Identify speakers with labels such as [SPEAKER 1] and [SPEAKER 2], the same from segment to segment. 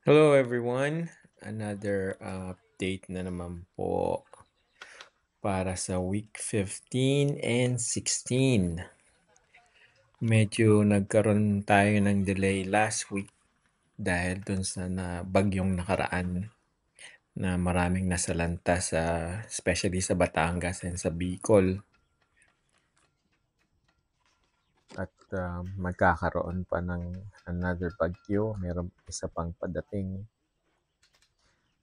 [SPEAKER 1] Hello everyone, another update na naman po para sa week 15 and 16. Medyo nagkaroon tayo ng delay last week dahil dun sa bagyong nakaraan na maraming nasalanta especially sa Batangas and sa Bicol. At magkakaroon pa ng another bagyo, meron isa pang padating.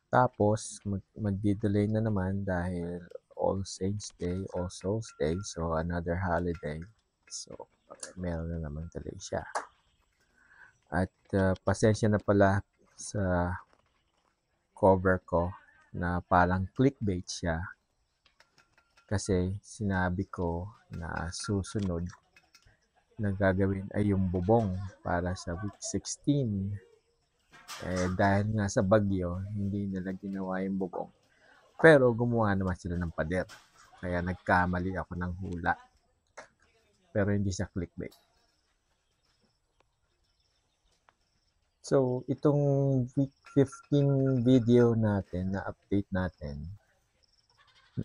[SPEAKER 1] Tapos magdi-delay na naman dahil All Saints Day, All Souls Day, so another holiday. So meron na naman delay siya. At pasensya na pala sa cover ko na parang clickbait siya kasi sinabi ko na susunod na gagawin ay yung bubong para sa week 16. Dahil nga sa bagyo, hindi nila ginawa yung bubong. Pero gumawa naman sila ng pader. Kaya nagkamali ako ng hula. Pero hindi siya clickbait. So, itong week 15 video natin, na update natin,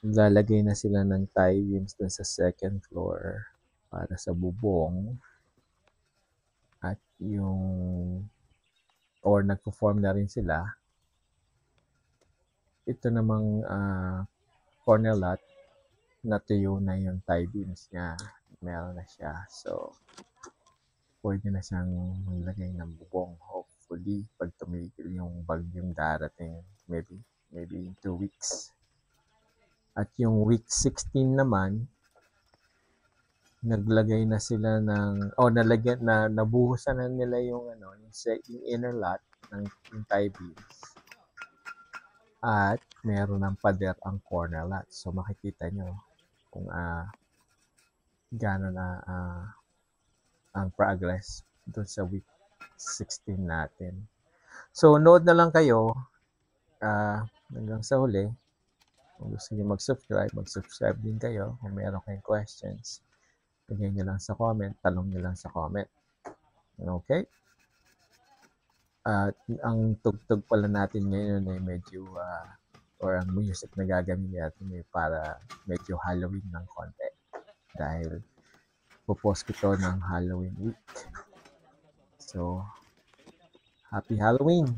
[SPEAKER 1] lalagay na sila ng tie beams dun sa second floor para sa bubong. At or nagpo-form na rin sila. Ito namang corner lot, natuyo na yung tie beams niya. Meron na siya. So, pwede na siyang maglagay ng bubong. Hopefully, pag tumigil yung bagyong darating, maybe in 2 weeks. At yung week 16 naman, naglagay na sila nabuhusan na nila yung inner lot ng tie beams. At meron ng pader ang corner lot. So makikita nyo kung gaano na ang progress doon sa week 16 natin. So nood na lang kayo hanggang sa huli. Kung gusto niyo mag-subscribe din kayo. Kung meron kayong questions, bigyan nyo lang sa comment, tanong nyo lang sa comment. Okay? At ang tugtog pala natin ngayon ay medyo or ang music na gagawin natin ay para medyo Halloween ng konti. Dahil pupost ko to ng Halloween week. So, Happy Halloween!